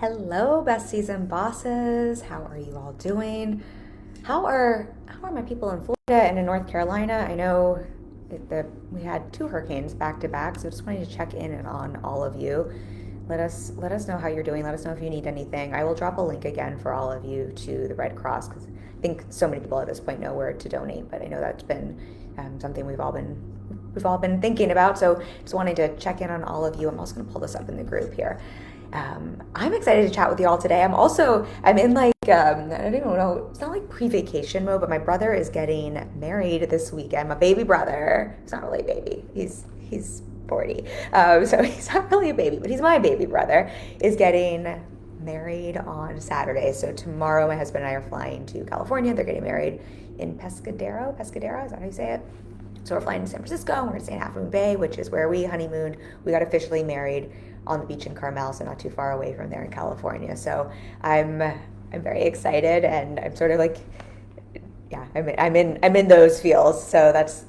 Hello, besties and bosses. How are you all doing? How are my people in Florida and in North Carolina? I know that we had two hurricanes back to back, so just wanted to check in and on all of you. Let us know how you're doing. Let us know if you need anything. I will drop a link again for all of you to the Red Cross because I think so many people at this point know where to donate. But I know that's been something we've all been thinking about. So just wanting to check in on all of you. I'm also going to pull this up in the group here. I'm excited to chat with you all today. I'm in I don't even know, it's not like pre-vacation mode, but my brother is getting married this weekend. My baby brother, he's not really a baby, he's 40. So he's not really a baby, but he's my baby brother, is getting married on Saturday. So tomorrow my husband and I are flying to California. They're getting married in Pescadero, is that how you say it? So we're flying to San Francisco, and we're going to stay in Half Moon Bay, which is where we honeymooned. We got officially married on the beach in Carmel, so not too far away from there in California. So I'm very excited, and I'm sort of like, yeah, I'm in those feels. So that's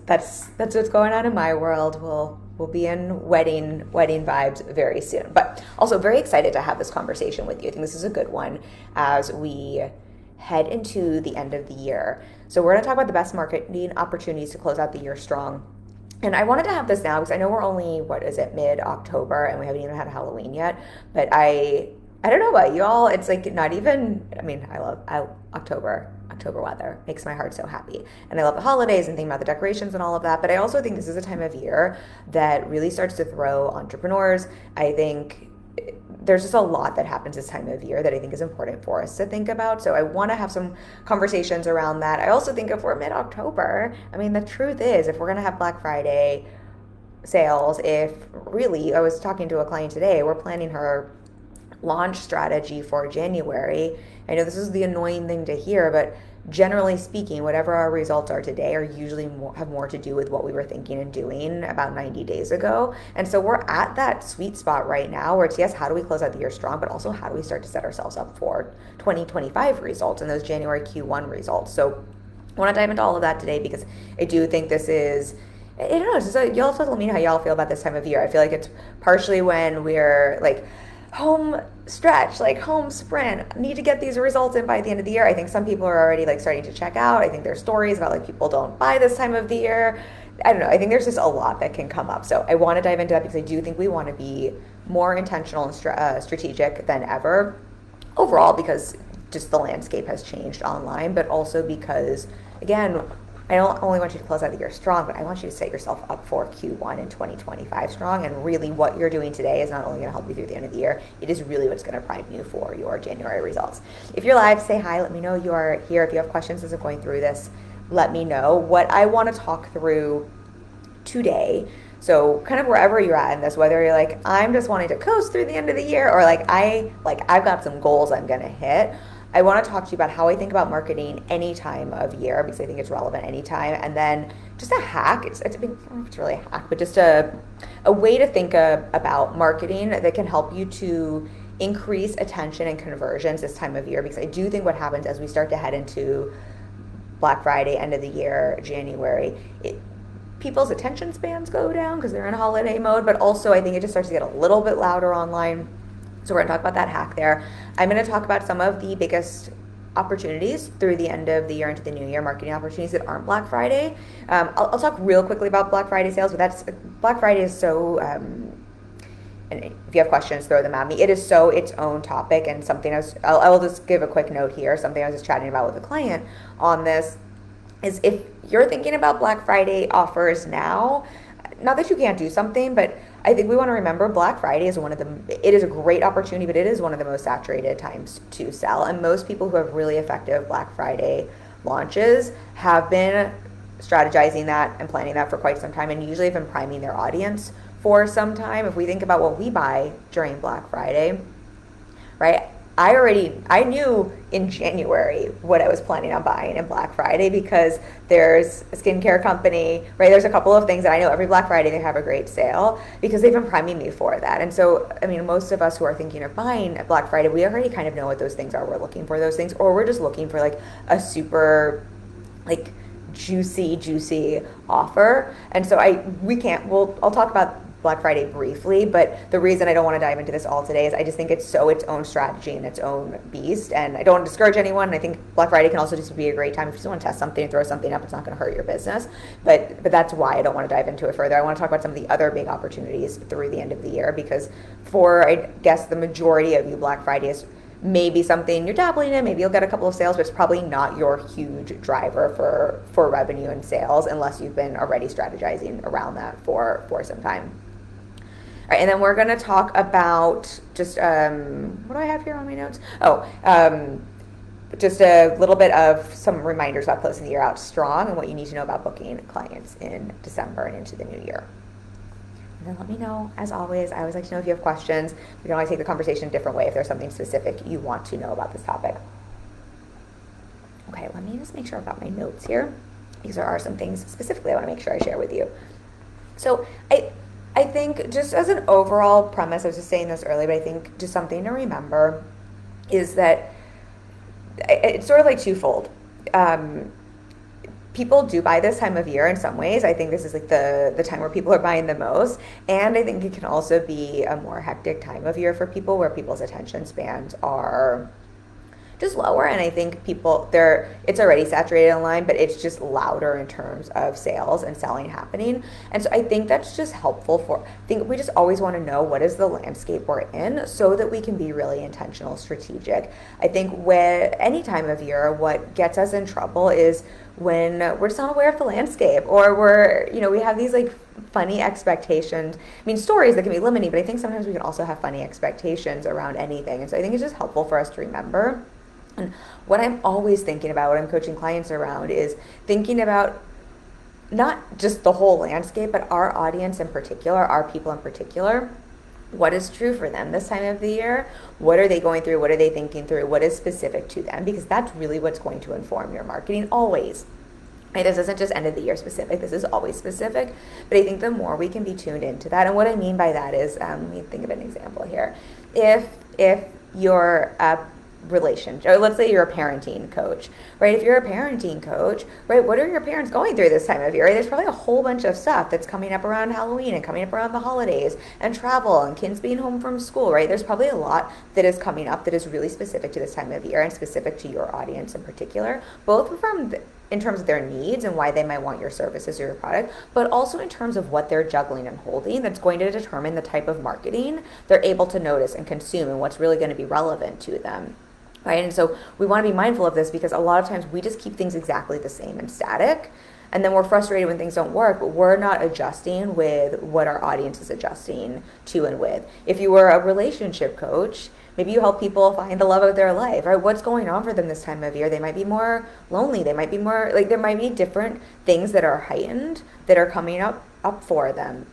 what's going on in my world. We'll be in wedding vibes very soon. But also very excited to have this conversation with you. I think this is a good one as we head into the end of the year. So we're going to talk about the best marketing opportunities to close out the year strong. And I wanted to have this now because I know we're only, mid-October, and we haven't even had Halloween yet. But I don't know about you all. It's like not even, I October weather makes my heart so happy. And I love the holidays and thinking about the decorations and all of that. But I also think this is a time of year that really starts to throw entrepreneurs. I think there's just a lot that happens this time of year that I think is important for us to think about. So I want to have some conversations around that. I also think if we're mid-October, the truth is if we're going to have Black Friday sales, if really, I was talking to a client today, we're planning her launch strategy for January. I know this is the annoying thing to hear, but generally speaking, whatever our results are today are usually have more to do with what we were thinking and doing about 90 days ago. And so we're at that sweet spot right now where it's, yes, how do we close out the year strong, but also how do we start to set ourselves up for 2025 results and those January Q1 results. So I want to dive into all of that today because I do think this is, I don't know, y'all have to let me know how y'all feel about this time of year. I feel like it's partially when we're like, home stretch, like home sprint, need to get these results in by the end of the year. I think some people are already like starting to check out. I think there's stories about like people don't buy this time of the year. I don't know. I think there's just a lot that can come up. So I want to dive into that because I do think we want to be more intentional and strategic than ever overall, because just the landscape has changed online, but also because, again, I don't only want you to close out the year strong, but I want you to set yourself up for Q1 in 2025 strong. And really what you're doing today is not only going to help you through the end of the year, it is really what's going to prime you for your January results. If you're live, say hi. Let me know you are here. If you have questions as I'm going through this, let me know. What I want to talk through today, so kind of wherever you're at in this, whether you're like, I'm just wanting to coast through the end of the year, or I've got some goals I'm going to hit, I want to talk to you about how I think about marketing any time of year because I think it's relevant anytime. And then just a hack, I don't know if it's really a hack, but just a way to think about marketing that can help you to increase attention and conversions this time of year. Because I do think what happens as we start to head into Black Friday, end of the year, January, people's attention spans go down because they're in holiday mode. But also I think it just starts to get a little bit louder online. So we're going to talk about that hack there. I'm going to talk about some of the biggest opportunities through the end of the year into the new year, marketing opportunities that aren't Black Friday. I'll talk real quickly about Black Friday sales, but Black Friday is so, and if you have questions, throw them at me. It is so its own topic and something I will just give a quick note here. Something I was just chatting about with a client on this is if you're thinking about Black Friday offers now, not that you can't do something, but I think we want to remember Black Friday is it is a great opportunity, but it is one of the most saturated times to sell. And most people who have really effective Black Friday launches have been strategizing that and planning that for quite some time, and usually have been priming their audience for some time. If we think about what we buy during Black Friday, right? I knew in January what I was planning on buying in Black Friday because there's a skincare company, right? There's a couple of things that I know every Black Friday they have a great sale because they've been priming me for that. And so, most of us who are thinking of buying at Black Friday, we already kind of know what those things are. We're looking for those things, or we're just looking for like a super like juicy offer. And so I'll talk about Black Friday briefly, but the reason I don't want to dive into this all today is I just think it's so its own strategy and its own beast, and I don't want to discourage anyone. I think Black Friday can also just be a great time if you just want to test something and throw something up. It's not going to hurt your business, but that's why I don't want to dive into it further. I want to talk about some of the other big opportunities through the end of the year, because for, I guess, the majority of you, Black Friday is maybe something you're dabbling in. Maybe you'll get a couple of sales, but it's probably not your huge driver for revenue and sales unless you've been already strategizing around that for some time. All right, and then we're going to talk about just, what do I have here on my notes? Just a little bit of some reminders about closing the year out strong and what you need to know about booking clients in December and into the new year. And then let me know, as always. I always like to know if you have questions. We can always take the conversation a different way if there's something specific you want to know about this topic. Okay, let me just make sure I've got my notes here, because there are some things specifically I want to make sure I share with you. So I think just as an overall premise, I was just saying this earlier, but I think just something to remember is that it's sort of like twofold. People do buy this time of year in some ways. I think this is like the time where people are buying the most. And I think it can also be a more hectic time of year for people where people's attention spans are just lower. And I think it's already saturated online, but it's just louder in terms of sales and selling happening. And so I think that's just helpful I think we just always want to know what is the landscape we're in so that we can be really intentional, strategic. I think any time of year, what gets us in trouble is when we're just unaware of the landscape, or we have these like funny expectations. I mean, stories that can be limiting, but I think sometimes we can also have funny expectations around anything. And so I think it's just helpful for us to remember. And what I'm always thinking about, what I'm coaching clients around, is thinking about not just the whole landscape, but our audience in particular, our people in particular. What is true for them this time of the year? What are they going through? What are they thinking through? What is specific to them? Because that's really what's going to inform your marketing always. Right? This isn't just end of the year specific. This is always specific. But I think the more we can be tuned into that, and what I mean by that is, let me think of an example here. If you're a relationship, or let's say you're a parenting coach, right? If you're a parenting coach, right, what are your parents going through this time of year? Right? There's probably a whole bunch of stuff that's coming up around Halloween and coming up around the holidays and travel and kids being home from school, right? There's probably a lot that is coming up that is really specific to this time of year and specific to your audience in particular, both in terms of their needs and why they might want your services or your product, but also in terms of what they're juggling and holding that's going to determine the type of marketing they're able to notice and consume and what's really going to be relevant to them. Right? And so we want to be mindful of this, because a lot of times we just keep things exactly the same and static, and then we're frustrated when things don't work, but we're not adjusting with what our audience is adjusting to and with. If you were a relationship coach, maybe you help people find the love of their life, right? What's going on for them this time of year? They might be more lonely. They might be more, there might be different things that are heightened that are coming up for them.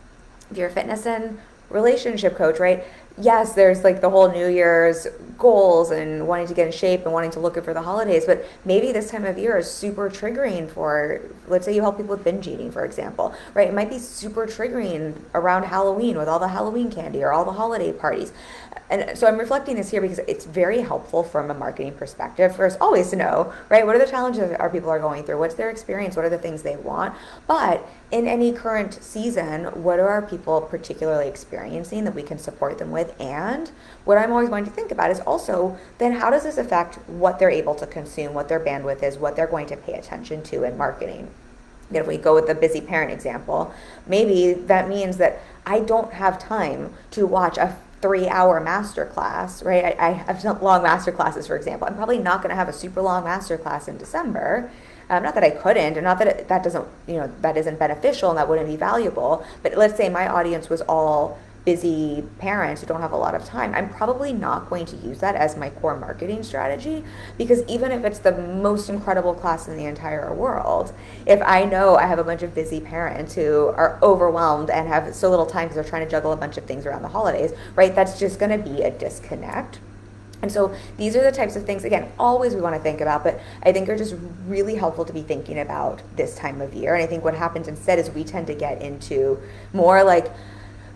If you're a fitness and relationship coach, right? Yes, there's like the whole New Year's goals and wanting to get in shape and wanting to look good for the holidays, but maybe this time of year is super triggering for, let's say you help people with binge eating, for example, right? It might be super triggering around Halloween with all the Halloween candy or all the holiday parties. And so I'm reflecting this here because it's very helpful from a marketing perspective for us always to know, right? What are the challenges our people are going through? What's their experience? What are the things they want? But in any current season, what are our people particularly experiencing that we can support them with? And what I'm always going to think about is also then how does this affect what they're able to consume, what their bandwidth is, what they're going to pay attention to in marketing? If we go with the busy parent example, maybe that means that I don't have time to watch a 3-hour masterclass, right? I have some long master classes, for example. I'm probably not going to have a super long master class in December. Not that I couldn't, and not that that isn't beneficial and that wouldn't be valuable. But let's say my audience was all busy parents who don't have a lot of time. I'm probably not going to use that as my core marketing strategy, because even if it's the most incredible class in the entire world, if I know I have a bunch of busy parents who are overwhelmed and have so little time because they're trying to juggle a bunch of things around the holidays, right, that's just going to be a disconnect. And so these are the types of things, again, always we want to think about, but I think are just really helpful to be thinking about this time of year. And I think what happens instead is we tend to get into more like,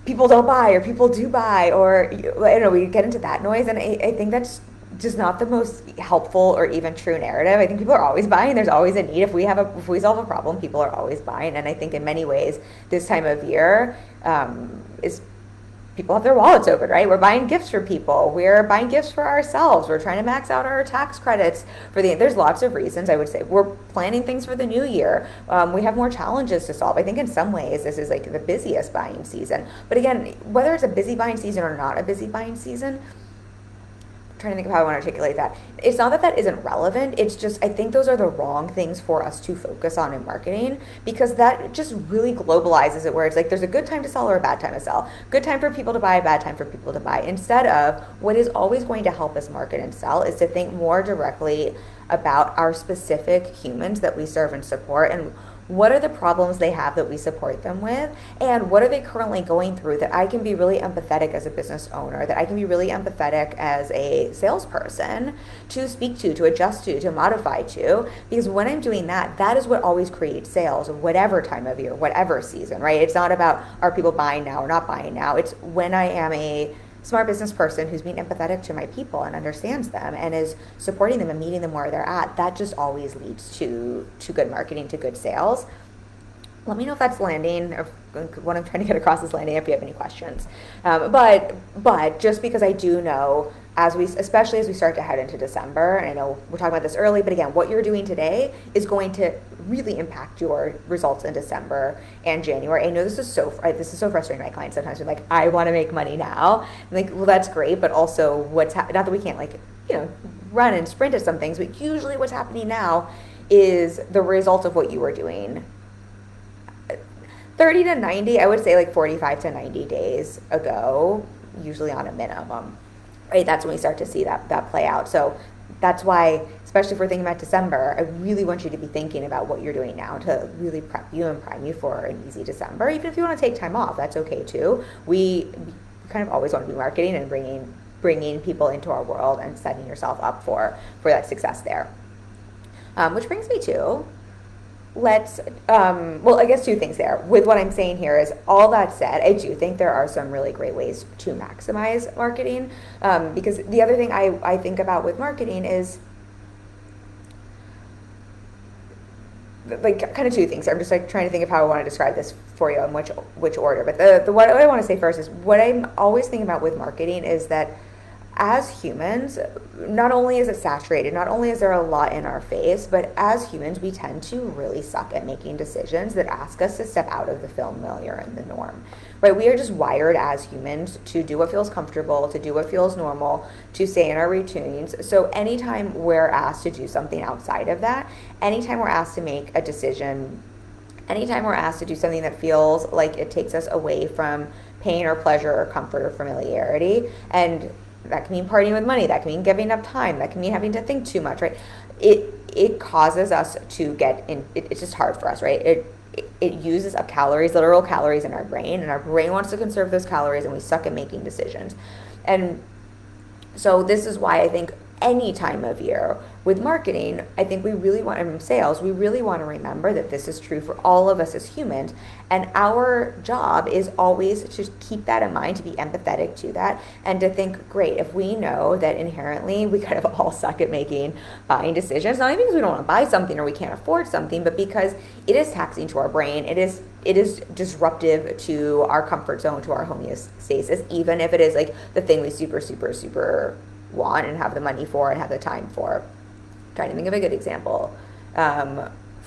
people don't buy or people do buy, or I don't know, we get into that noise, and I think that's just not the most helpful or even true narrative. I think people are always buying. There's always a need. If we solve a problem, people are always buying. And I think in many ways, this time of year, is people have their wallets open, right? We're buying gifts for people. We're buying gifts for ourselves. We're trying to max out our tax credits there's lots of reasons, I would say. We're planning things for the new year. We have more challenges to solve. I think in some ways this is like the busiest buying season. But again, whether it's a busy buying season or not a busy buying season, trying to think of how I want to articulate that. It's not that that isn't relevant. It's just I think those are the wrong things for us to focus on in marketing, because that just really globalizes it, where it's like there's a good time to sell or a bad time to sell. Good time for people to buy, a bad time for people to buy. Instead of what is always going to help us market and sell is to think more directly about our specific humans that we serve and support, and what are the problems they have that we support them with, and what are they currently going through that I can be really empathetic as a business owner, that I can be really empathetic as a salesperson to speak to adjust to modify to, because when I'm doing that, that is what always creates sales, whatever time of year, whatever season, right? It's not about are people buying now or not buying now. It's when I am a smart business person who's being empathetic to my people and understands them and is supporting them and meeting them where they're at, that just always leads to good marketing, to good sales. Let me know if that's landing, or what I'm trying to get across is landing, if you have any questions. But just because I do know, especially as we start to head into December, and I know we're talking about this early, but again, what you're doing today is going to really impact your results in December and January. I know this is so frustrating to my clients sometimes. They're like, I want to make money now. I'm like, well, that's great, but also not that we can't run and sprint at some things, but usually what's happening now is the result of what you were doing 30 to 90, I would say like 45 to 90 days ago, usually on a minimum, right? That's when we start to see that play out. So that's why, especially if we're thinking about December, I really want you to be thinking about what you're doing now to really prep you and prime you for an easy December. Even if you want to take time off, that's okay too. We kind of always want to be marketing and bringing people into our world and setting yourself up for that success there. Which brings me to, I guess two things there. With what I'm saying here is, all that said, I do think there are some really great ways to maximize marketing, because the other thing I think about with marketing is like kind of two things. I'm just like trying to think of how I want to describe this for you in which order. But what I want to say first is, what I'm always thinking about with marketing is that as humans, not only is it saturated, not only is there a lot in our face, but as humans, we tend to really suck at making decisions that ask us to step out of the familiar and the norm, right? We are just wired as humans to do what feels comfortable, to do what feels normal, to stay in our routines. So anytime we're asked to do something outside of that, anytime we're asked to make a decision, anytime we're asked to do something that feels like it takes us away from pain or pleasure or comfort or familiarity, and that can mean partying with money, that can mean giving up time, that can mean having to think too much, right? It causes us to get in, it's just hard for us, right? It uses up calories, literal calories in our brain, and our brain wants to conserve those calories, and we suck at making decisions. And so this is why I think any time of year with marketing, I think we really want, in sales, we really want to remember that this is true for all of us as humans. And our job is always to keep that in mind, to be empathetic to that, and to think, great, if we know that inherently we kind of all suck at buying decisions, not even because we don't want to buy something or we can't afford something, but because it is taxing to our brain, it is disruptive to our comfort zone, to our homeostasis, even if it is like the thing we super, super, super want and have the money for and have the time for. I'm trying to think of a good example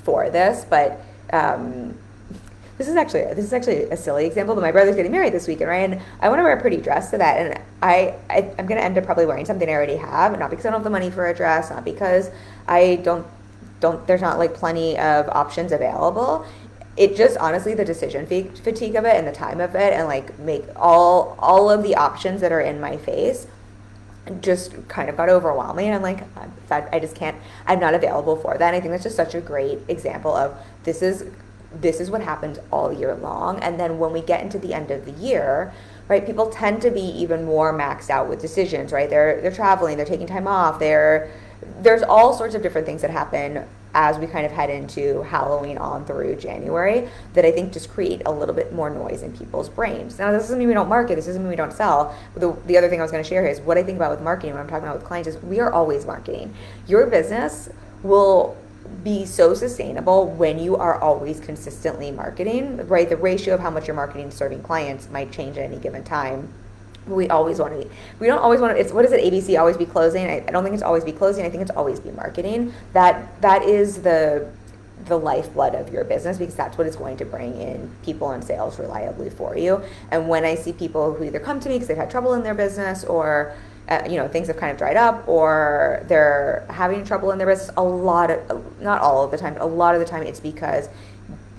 for this, but this is actually a silly example, but my brother's getting married this weekend, right? And I want to wear a pretty dress to that, and I'm going to end up probably wearing something I already have, not because I don't have the money for a dress, not because I don't there's not like plenty of options available. It just, honestly, the decision fatigue of it and the time of it, and like make all of the options that are in my face just kind of got overwhelming. And I'm like, I just can't, I'm not available for that. And I think that's just such a great example of this is what happens all year long. And then when we get into the end of the year, right, people tend to be even more maxed out with decisions, right? They're traveling, they're taking time off, there's all sorts of different things that happen as we kind of head into Halloween on through January that I think just create a little bit more noise in people's brains. Now, this doesn't mean we don't market, this doesn't mean we don't sell. The other thing I was going to share here is what I think about with marketing when I'm talking about with clients is we are always marketing. Your business will be so sustainable when you are always consistently marketing, right? The ratio of how much you're marketing to serving clients might change at any given time. We always want to be, we don't always want to, it's, what is it, ABC, always be closing? I don't think it's always be closing. I think it's always be marketing. That is the lifeblood of your business, because that's what is going to bring in people and sales reliably for you. And when I see people who either come to me because they've had trouble in their business, or things have kind of dried up, or they're having trouble in their business, not all of the time, a lot of the time it's because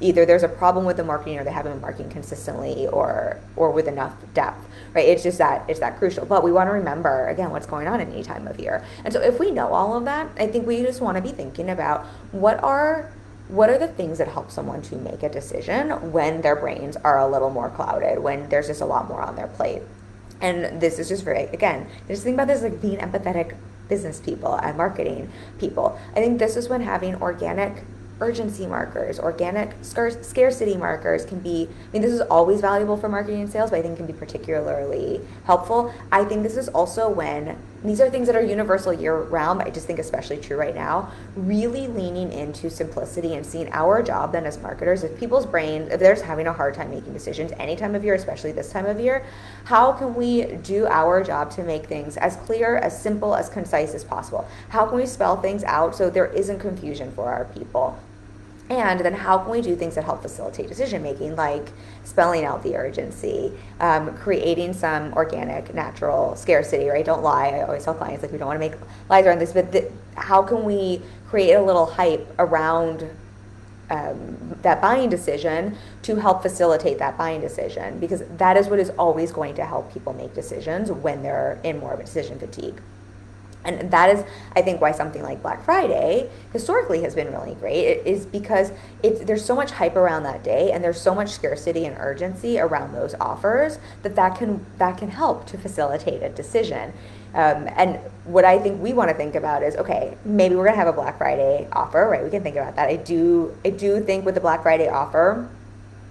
either there's a problem with the marketing, or they haven't been marketing consistently or with enough depth, right? It's that crucial. But we want to remember, again, what's going on at any time of year. And so if we know all of that, I think we just want to be thinking about what are the things that help someone to make a decision when their brains are a little more clouded, when there's just a lot more on their plate. And this is just again, just think about this like being empathetic business people and marketing people. I think this is when having organic urgency markers, organic scarcity markers can be, this is always valuable for marketing and sales, but I think can be particularly helpful. I think this is also when, these are things that are universal year round, but I just think especially true right now, really leaning into simplicity and seeing our job then as marketers, if people's brain, if they're just having a hard time making decisions any time of year, especially this time of year, how can we do our job to make things as clear, as simple, as concise as possible? How can we spell things out so there isn't confusion for our people? And then how can we do things that help facilitate decision making, like spelling out the urgency, creating some organic, natural scarcity, right? Don't lie. I always tell clients, like, we don't want to make lies around this, but how can we create a little hype around that buying decision to help facilitate that buying decision? Because that is what is always going to help people make decisions when they're in more of a decision fatigue. And that is, I think, why something like Black Friday historically has been really great. It is because there's so much hype around that day, and there's so much scarcity and urgency around those offers that can help to facilitate a decision. And what I think we want to think about is, okay, maybe we're going to have a Black Friday offer, right? We can think about that. I do think with the Black Friday offer,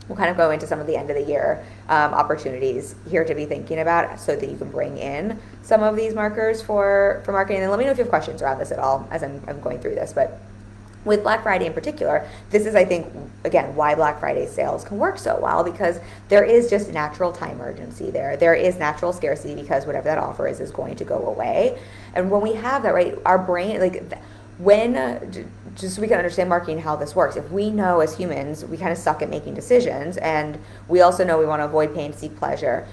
we'll kind of go into some of the end of the year opportunities here to be thinking about, so that you can bring in some of these markers for marketing. And let me know if you have questions around this at all as I'm going through this. But with Black Friday in particular, this is, I think, again, why Black Friday sales can work so well, because there is just natural time urgency there. There is natural scarcity because whatever that offer is going to go away. And when we have that, right, our brain, just so we can understand marketing, how this works. If we know as humans, we kind of suck at making decisions, and we also know we want to avoid pain, seek pleasure.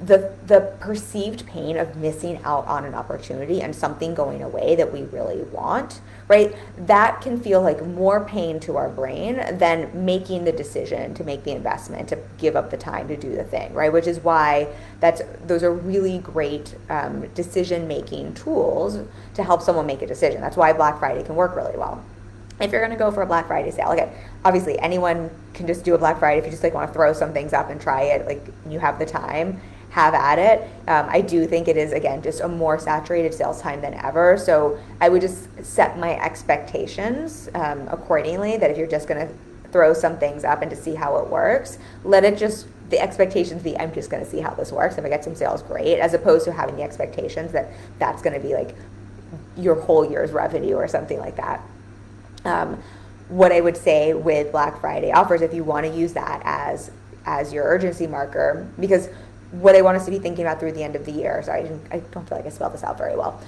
The perceived pain of missing out on an opportunity and something going away that we really want, right? That can feel like more pain to our brain than making the decision to make the investment, to give up the time to do the thing, right? Which is why those are really great decision-making tools to help someone make a decision. That's why Black Friday can work really well. If you're going to go for a Black Friday sale, again, obviously anyone can just do a Black Friday. If you just want to throw some things up and try it, you have the time, have at it. I do think it is, again, just a more saturated sales time than ever. So I would just set my expectations accordingly, that if you're just going to throw some things up and to see how it works, the expectations be, I'm just going to see how this works. If I get some sales, great, as opposed to having the expectations that that's going to be your whole year's revenue or something like that. What I would say with Black Friday offers, if you want to use that as your urgency marker, because what I want us to be thinking about through the end of the year, sorry, I don't feel like I spelled this out very well,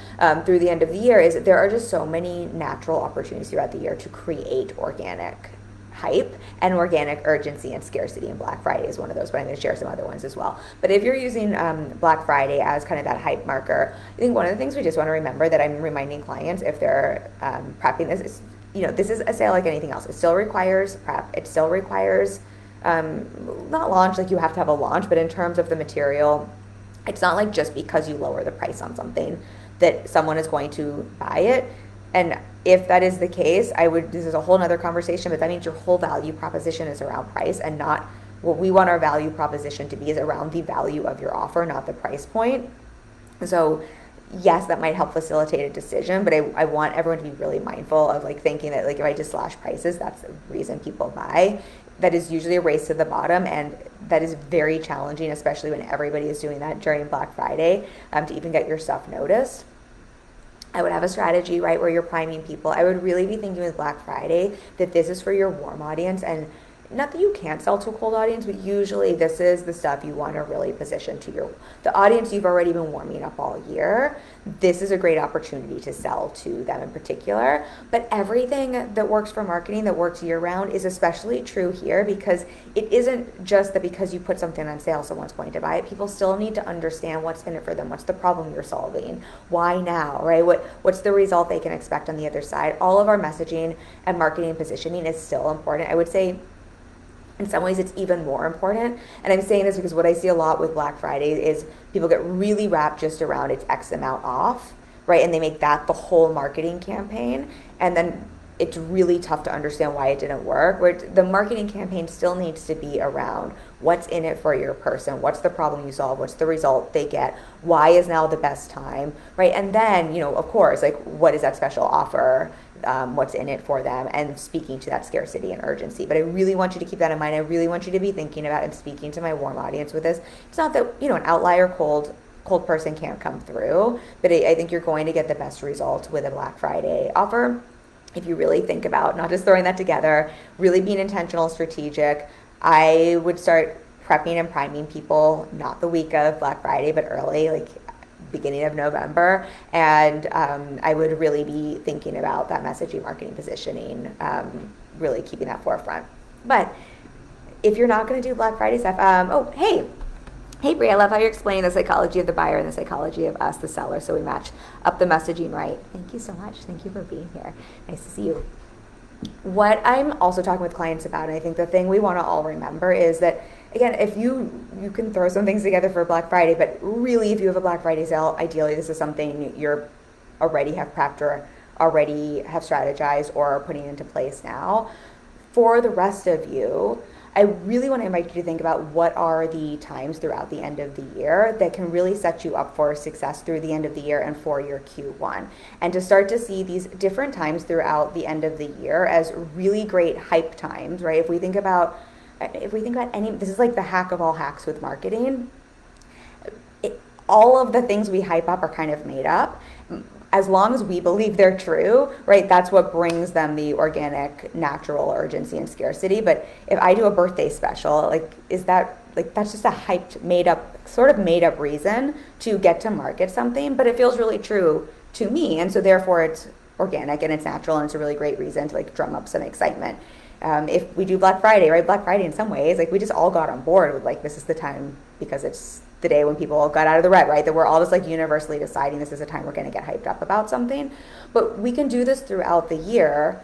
through the end of the year, is there are just so many natural opportunities throughout the year to create organic hype and organic urgency and scarcity, and Black Friday is one of those, but I'm going to share some other ones as well. But if you're using Black Friday as kind of that hype marker, I think one of the things we just want to remember, that I'm reminding clients if they're prepping this, is, this is a sale like anything else. It still requires prep. It still requires not launch, you have to have a launch, but in terms of the material, it's not just because you lower the price on something that someone is going to buy it. And if that is the case, this is a whole nother conversation, but that means your whole value proposition is around price, and not what we want our value proposition to be is around the value of your offer, not the price point. So yes, that might help facilitate a decision, but I want everyone to be really mindful of thinking that if I just slash prices, that's the reason people buy. That is usually a race to the bottom, and that is very challenging, especially when everybody is doing that during Black Friday, to even get your stuff noticed. I would have a strategy, right, where you're priming people. I would really be thinking with Black Friday that this is for your warm audience, and not that you can't sell to a cold audience, but usually this is the stuff you want to really position to the audience you've already been warming up all year. This is a great opportunity to sell to them in particular. But everything that works for marketing, that works year round, is especially true here, because it isn't just that because you put something on sale, someone's going to buy it. People still need to understand what's in it for them. What's the problem you're solving? Why now, right? What's the result they can expect on the other side? All of our messaging and marketing positioning is still important. I would say in some ways it's even more important. And I'm saying this because what I see a lot with Black Friday is people get really wrapped just around it's X amount off, right? And they make that the whole marketing campaign. And then it's really tough to understand why it didn't work. Where the marketing campaign still needs to be around what's in it for your person, what's the problem you solve, what's the result they get, why is now the best time, right? And then, of course, like, what is that special offer? What's in it for them, and speaking to that scarcity and urgency. But I really want you to keep that in mind. I really want you to be thinking about and speaking to my warm audience with this. It's not that, an outlier cold person can't come through, but I think you're going to get the best result with a Black Friday offer if you really think about not just throwing that together, really being intentional, strategic. I would start prepping and priming people, not the week of Black Friday, but early, like beginning of November, and I would really be thinking about that messaging, marketing, positioning, really keeping that forefront. But if you're not going to do Black Friday stuff, hey Brie, I love how you're explaining the psychology of the buyer and the psychology of us, the seller, so we match up the messaging right. Thank you so much. Thank you for being here. Nice to see you. What I'm also talking with clients about, and I think the thing we want to all remember is that, again, if you can throw some things together for Black Friday, but really if you have a Black Friday sale, ideally this is something you're already have prepped or already have strategized or are putting into place now. For the rest of you, I really want to invite you to think about what are the times throughout the end of the year that can really set you up for success through the end of the year and for your Q1. And to start to see these different times throughout the end of the year as really great hype times, right? If we think about any, this is like the hack of all hacks with marketing. All of the things we hype up are kind of made up. As long as we believe they're true, right, that's what brings them the organic, natural urgency and scarcity. But if I do a birthday special, that's just a hyped, made up reason to get to market something, but it feels really true to me. And so therefore it's organic and it's natural, and it's a really great reason to drum up some excitement. If we do Black Friday, right, Black Friday in some ways, we just all got on board with this is the time because it's the day when people got out of the rut, right? That we're all just universally deciding this is a time we're going to get hyped up about something. But we can do this throughout the year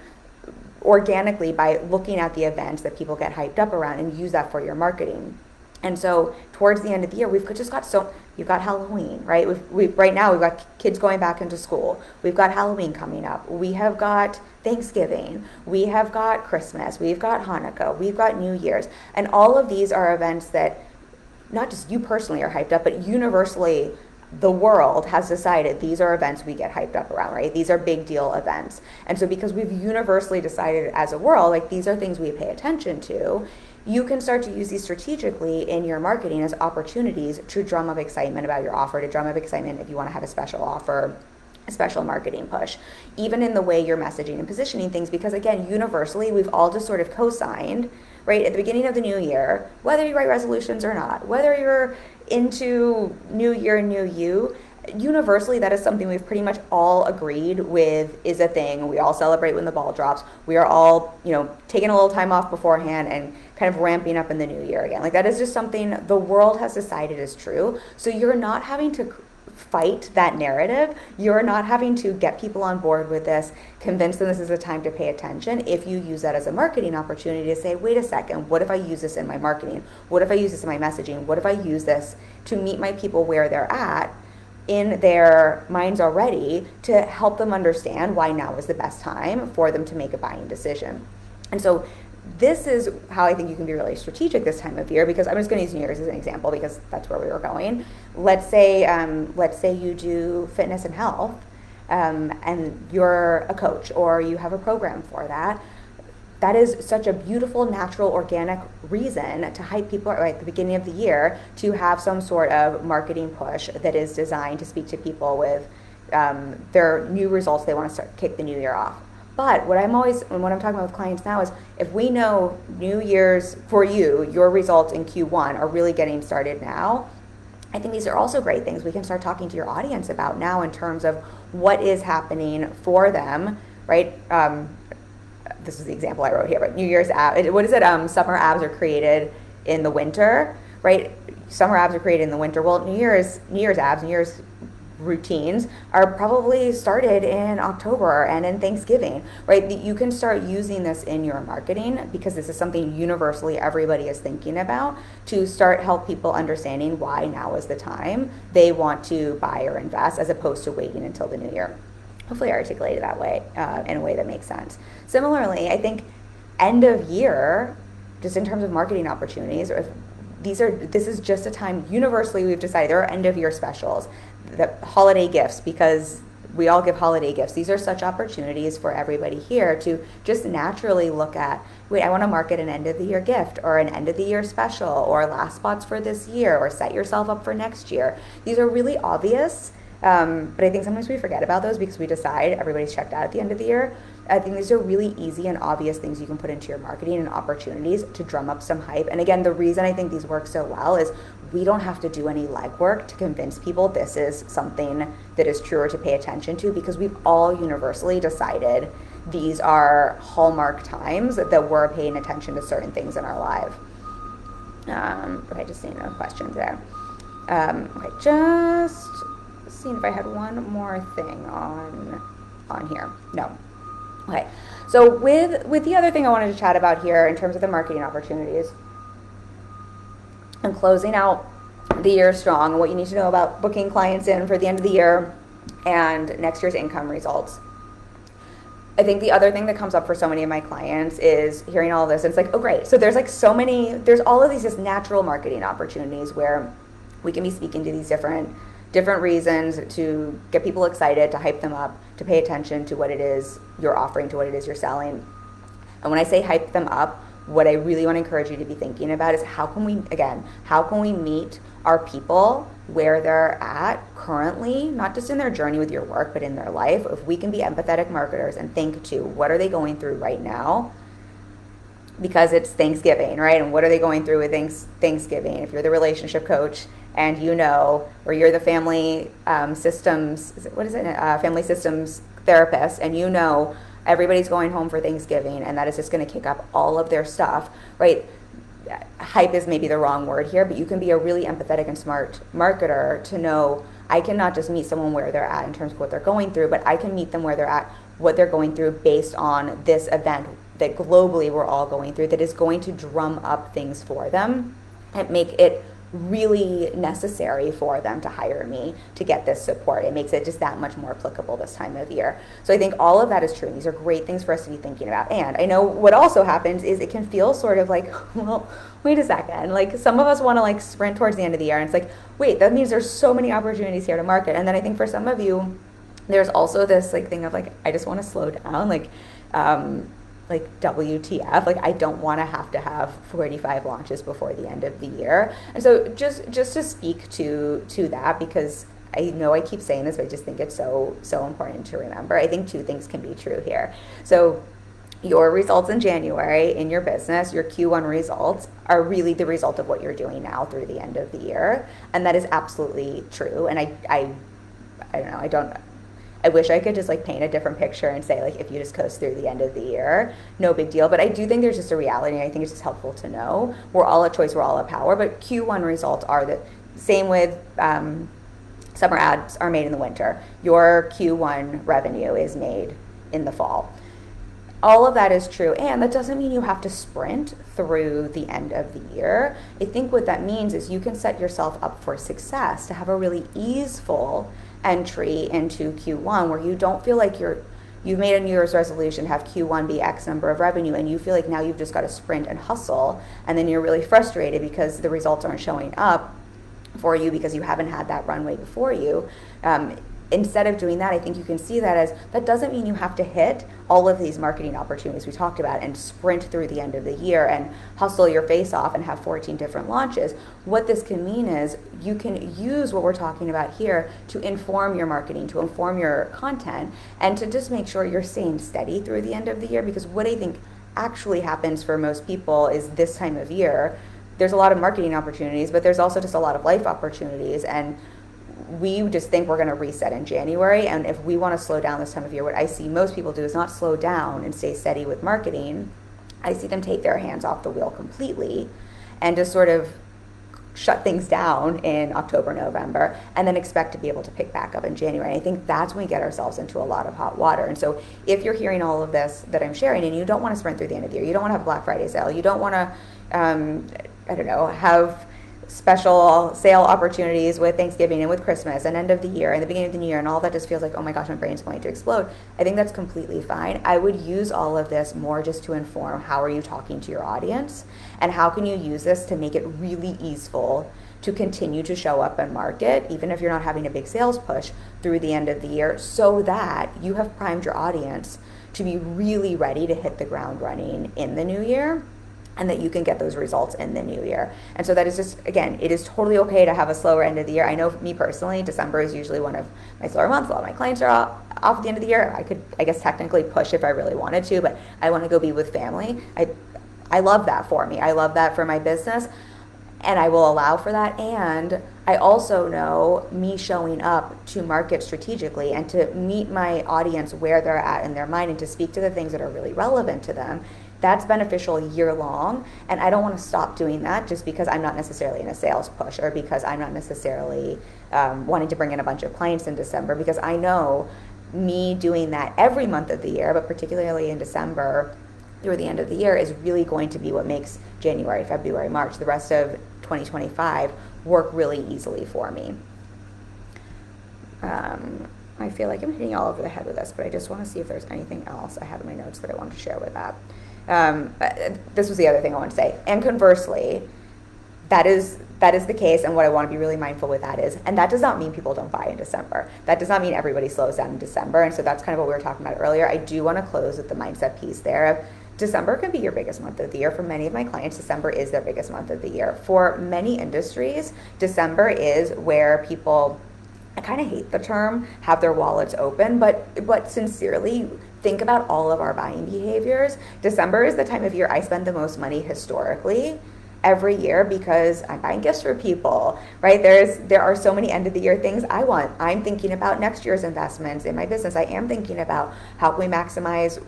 organically by looking at the events that people get hyped up around and use that for your marketing. And so towards the end of the year, we've just got you've got Halloween, right? Right now we've got kids going back into school. We've got Halloween coming up. We have got Thanksgiving. We have got Christmas. We've got Hanukkah. We've got New Year's. And all of these are events that not just you personally are hyped up, but universally the world has decided these are events we get hyped up around, right? These are big deal events. And so because we've universally decided as a world, these are things we pay attention to, you can start to use these strategically in your marketing as opportunities to drum up excitement about your offer, to drum up excitement if you want to have a special offer, a special marketing push, even in the way you're messaging and positioning things, because again, universally, we've all just sort of co-signed, right, at the beginning of the new year, whether you write resolutions or not, whether you're into new year, new you, universally, that is something we've pretty much all agreed with is a thing. We all celebrate when the ball drops. We are all, taking a little time off beforehand and kind of ramping up in the new year again. That is just something the world has decided is true. So you're not having to fight that narrative. You're not having to get people on board with this, convince them this is a time to pay attention. If you use that as a marketing opportunity to say, wait a second, what if I use this in my marketing? What if I use this in my messaging? What if I use this to meet my people where they're at in their minds already, to help them understand why now is the best time for them to make a buying decision? And so this is how I think you can be really strategic this time of year, because I'm just going to use New Year's as an example because that's where we were going. Let's say you do fitness and health, and you're a coach or you have a program for that. That is such a beautiful, natural, organic reason to hype people at the beginning of the year to have some sort of marketing push that is designed to speak to people with their new results, they want to start kick the new year off. But what I'm talking about with clients now is if we know New Year's for you, your results in Q1 are really getting started now, I think these are also great things we can start talking to your audience about now in terms of what is happening for them, right? This is the example I wrote here, but New Year's ab, what is it? Summer abs are created in the winter, right? Summer abs are created in the winter. Well, New Year's abs, New Year's routines are probably started in October and in Thanksgiving, right? You can start using this in your marketing because this is something universally everybody is thinking about to start help people understanding why now is the time they want to buy or invest as opposed to waiting until the new year. Hopefully I articulated that way in a way that makes sense. Similarly, I think end of year, just in terms of marketing opportunities, or if this is just a time universally we've decided there are end of year specials, the holiday gifts, because we all give holiday gifts. These are such opportunities for everybody here to just naturally look at, wait, I want to market an end of the year gift or an end of the year special or last spots for this year or set yourself up for next year. These are really obvious, but I think sometimes we forget about those because we decide everybody's checked out at the end of the year. I think these are really easy and obvious things you can put into your marketing and opportunities to drum up some hype. And again, the reason I think these work so well is we don't have to do any legwork to convince people this is something that is true or to pay attention to, because we've all universally decided these are hallmark times that we're paying attention to certain things in our life. Okay, just seeing no questions there. Okay, just seeing if I had one more thing on here. No. Okay, so with the other thing I wanted to chat about here in terms of the marketing opportunities and closing out the year strong and what you need to know about booking clients in for the end of the year and next year's income results. I think the other thing that comes up for so many of my clients is hearing all of this. And it's like, oh, great. So there's all of these just natural marketing opportunities where we can be speaking to these different reasons to get people excited, to hype them up, to pay attention to what it is you're offering, to what it is you're selling. And when I say hype them up, what I really want to encourage you to be thinking about is how can we meet our people where they're at currently, not just in their journey with your work, but in their life. If we can be empathetic marketers and think to what are they going through right now, because it's Thanksgiving, right? And what are they going through with Thanksgiving? If you're the relationship coach and you know, or you're the family systems, family systems therapist, and you know everybody's going home for Thanksgiving and that is just going to kick up all of their stuff, right? Hype is maybe the wrong word here, but you can be a really empathetic and smart marketer to know I cannot just meet someone where they're at in terms of what they're going through, but I can meet them where they're at, what they're going through based on this event that globally we're all going through that is going to drum up things for them and make it really necessary for them to hire me to get this support. It makes it just that much more applicable this time of year. So I think all of that is true. These are great things for us to be thinking about. And I know what also happens is it can feel sort of like, well, wait a second. Like some of us want to like sprint towards the end of the year and it's like, wait, that means there's so many opportunities here to market. And then I think for some of you, there's also this like thing of like, I just want to slow down. Like WTF, like I don't want to have 45 launches before the end of the year. And so just to speak to that, because I know I keep saying this, but I just think it's so important to remember. I think two things can be true here. So your results in January in your business, your Q1 results are really the result of what you're doing now through the end of the year. And that is absolutely true. And I don't know, I wish I could just like paint a different picture and say like if you just coast through the end of the year, no big deal. But I do think there's just a reality, and I think it's just helpful to know we're all a choice, we're all a power. But Q1 results are the same with summer ads are made in the winter. Your Q1 revenue is made in the fall. All of that is true, and that doesn't mean you have to sprint through the end of the year. I think what that means is you can set yourself up for success to have a really easeful entry into Q1 where you don't feel like you've made a New Year's resolution, have Q1 be X number of revenue, and you feel like now you've just got to sprint and hustle, and then you're really frustrated because the results aren't showing up for you because you haven't had that runway before you. instead of doing that, I think you can see that as that doesn't mean you have to hit all of these marketing opportunities we talked about and sprint through the end of the year and hustle your face off and have 14 different launches. What this can mean is you can use what we're talking about here to inform your marketing, to inform your content, and to just make sure you're staying steady through the end of the year. Because what I think actually happens for most people is this time of year, there's a lot of marketing opportunities, but there's also just a lot of life opportunities. And we just think we're going to reset in January. And if we want to slow down this time of year, what I see most people do is not slow down and stay steady with marketing. I see them take their hands off the wheel completely and just sort of shut things down in October, November, and then expect to be able to pick back up in January. I think that's when we get ourselves into a lot of hot water. And so if you're hearing all of this that I'm sharing and you don't want to sprint through the end of the year, you don't want to have a Black Friday sale, you don't want to, have special sale opportunities with Thanksgiving and with Christmas and end of the year and the beginning of the new year, and all that just feels like, oh my gosh, my brain's going to explode. I think that's completely fine. I would use all of this more just to inform how are you talking to your audience and how can you use this to make it really easeful to continue to show up and market, even if you're not having a big sales push through the end of the year, so that you have primed your audience to be really ready to hit the ground running in the new year, and that you can get those results in the new year. And so that is just, again, it is totally okay to have a slower end of the year. I know me personally, December is usually one of my slower months. A lot of my clients are off at the end of the year. I could, I guess, technically push if I really wanted to, but I want to go be with family. I love that for me. I love that for my business, and I will allow for that. And I also know me showing up to market strategically and to meet my audience where they're at in their mind and to speak to the things that are really relevant to them. That's beneficial year long, and I don't want to stop doing that just because I'm not necessarily in a sales push or because I'm not necessarily wanting to bring in a bunch of clients in December, because I know me doing that every month of the year, but particularly in December through the end of the year, is really going to be what makes January, February, March, the rest of 2025 work really easily for me. I feel like I'm hitting all over the head with this, but I just want to see if there's anything else I have in my notes that I want to share with that. This was the other thing I want to say. And conversely, that is the case, and what I want to be really mindful with that is, and that does not mean people don't buy in December. That does not mean everybody slows down in December, and so that's kind of what we were talking about earlier. I do want to close with the mindset piece there. December can be your biggest month of the year. For many of my clients, December is their biggest month of the year. For many industries, December is where people, I kind of hate the term, have their wallets open, but sincerely, think about all of our buying behaviors. December is the time of year I spend the most money historically every year because I'm buying gifts for people, right? There are so many end of the year things I want. I'm thinking about next year's investments in my business. I am thinking about how can we maximize,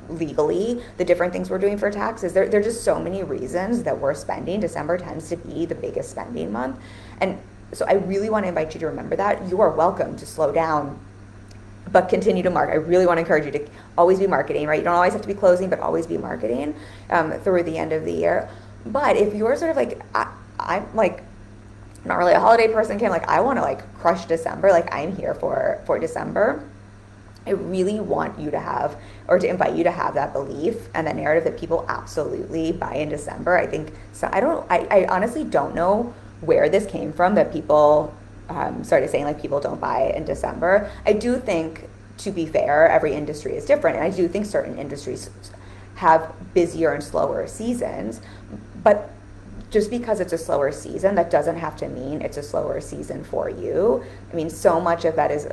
legally the different things we're doing for taxes. There are just so many reasons that we're spending. December tends to be the biggest spending month. And so I really want to invite you to remember that. You are welcome to slow down, but continue to market. I really want to encourage you to always be marketing, right? You don't always have to be closing, but always be marketing through the end of the year. But if you're sort of like, I'm like not really a holiday person, Kim, like I want to like crush December, like I'm here for December. I really want you to have, or to invite you to have that belief and that narrative that people absolutely buy in December. I think, so I honestly don't know where this came from, that people started saying like people don't buy in December. I do think, to be fair, every industry is different, and I do think certain industries have busier and slower seasons, but just because it's a slower season, that doesn't have to mean it's a slower season for you. I mean, so much of that is,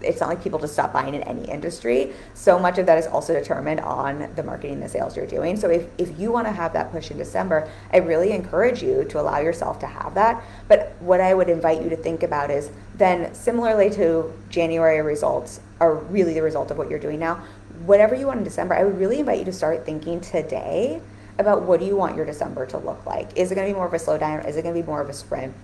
it's not like people just stop buying in any industry. So much of that is also determined on the marketing, the sales you're doing. So if you want to have that push in December, I really encourage you to allow yourself to have that. But what I would invite you to think about is then, similarly to January results are really the result of what you're doing now, whatever you want in December, I would really invite you to start thinking today about what do you want your December to look like. Is it going to be more of a slowdown? Is it going to be more of a sprint?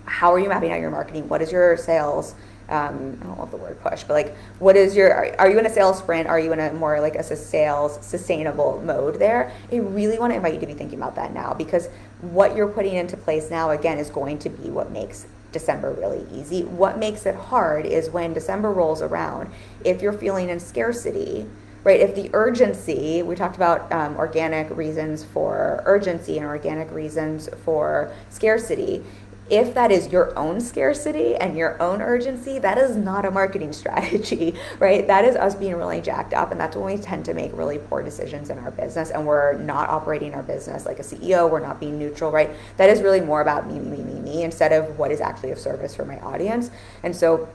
How are you mapping out your marketing? What is your sales? I don't love the word push, but like, what is are you in a sales sprint? Are you in a more like a sales sustainable mode there? I really want to invite you to be thinking about that now, because what you're putting into place now, again, is going to be what makes December really easy. What makes it hard is when December rolls around, if you're feeling in scarcity, right? If the urgency, we talked about organic reasons for urgency and organic reasons for scarcity. If that is your own scarcity and your own urgency, that is not a marketing strategy, right? That is us being really jacked up, and that's when we tend to make really poor decisions in our business, and we're not operating our business like a CEO. We're not being neutral, right? That is really more about me, instead of what is actually of service for my audience. And so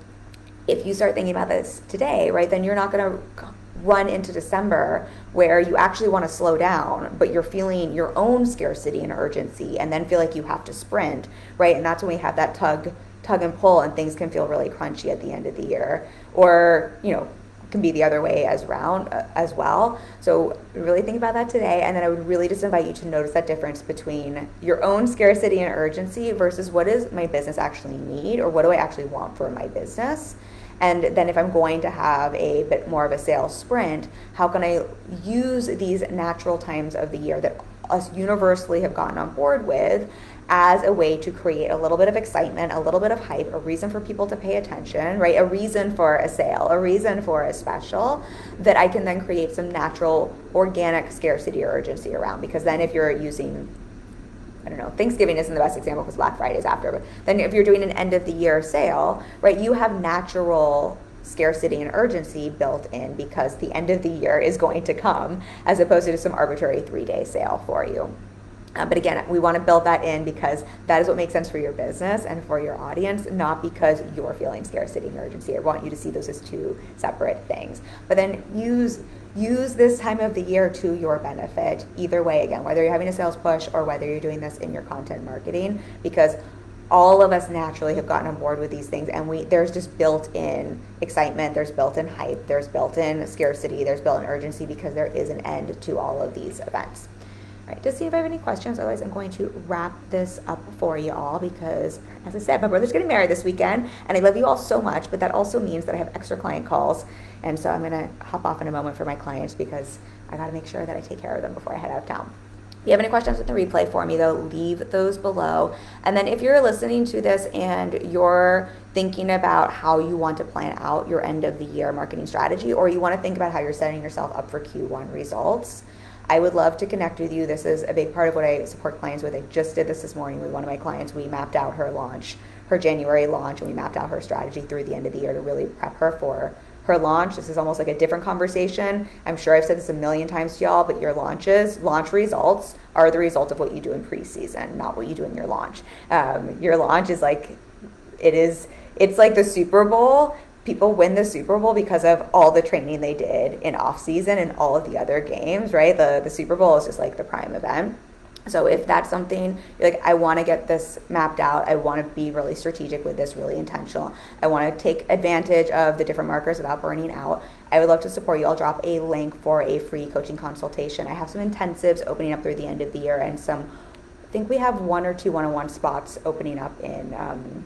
if you start thinking about this today, right, then you're not going to run into December where you actually want to slow down, but you're feeling your own scarcity and urgency, and then feel like you have to sprint, right? And that's when we have that tug and pull, and things can feel really crunchy at the end of the year, or can be the other way as well. So really think about that today, and then I would really just invite you to notice that difference between your own scarcity and urgency versus what does my business actually need, or what do I actually want for my business. And then if I'm going to have a bit more of a sales sprint, how can I use these natural times of the year that us universally have gotten on board with as a way to create a little bit of excitement, a little bit of hype, a reason for people to pay attention, right? A reason for a sale, a reason for a special that I can then create some natural organic scarcity or urgency around. Because then if you're using, I don't know, Thanksgiving isn't the best example because Black Friday is after, but then if you're doing an end of the year sale, right, you have natural scarcity and urgency built in because the end of the year is going to come, as opposed to some arbitrary 3-day sale for you. But again, we want to build that in because that is what makes sense for your business and for your audience, not because you're feeling scarcity and urgency. I want you to see those as two separate things. But then use this time of the year to your benefit. Either way, again, whether you're having a sales push or whether you're doing this in your content marketing, because all of us naturally have gotten on board with these things, and there's just built-in excitement, there's built-in hype, there's built-in scarcity, there's built-in urgency, because there is an end to all of these events. Right, just see if I have any questions. Otherwise, I'm going to wrap this up for you all because, as I said, my brother's getting married this weekend, and I love you all so much, but that also means that I have extra client calls, and so I'm going to hop off in a moment for my clients because I got to make sure that I take care of them before I head out of town. If you have any questions with the replay for me, though, leave those below. And then if you're listening to this and you're thinking about how you want to plan out your end of the year marketing strategy, or you want to think about how you're setting yourself up for Q1 results, I would love to connect with you. This is a big part of what I support clients with. I just did this morning with one of my clients. We mapped out her launch, her January launch, and we mapped out her strategy through the end of the year to really prep her for her launch. This is almost like a different conversation. I'm sure I've said this a million times to y'all, but your launch results are the result of what you do in preseason, not what you do in your launch. Your launch is like, it's like the Super Bowl. People win the Super Bowl because of all the training they did in off season and all of the other games, right? The Super Bowl is just like the prime event. So if that's something you're like, I want to get this mapped out, I want to be really strategic with this, really intentional, I want to take advantage of the different markers without burning out, I would love to support you. I'll drop a link for a free coaching consultation. I have some intensives opening up through the end of the year, and I think we have 1 or 2 one-on-one spots opening up in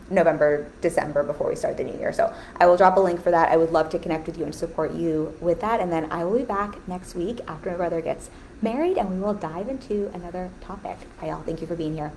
November, December before we start the new year. So I will drop a link for that. I would love to connect with you and support you with that. And then I will be back next week after my brother gets married, and we will dive into another topic. Hi, y'all. Thank you for being here.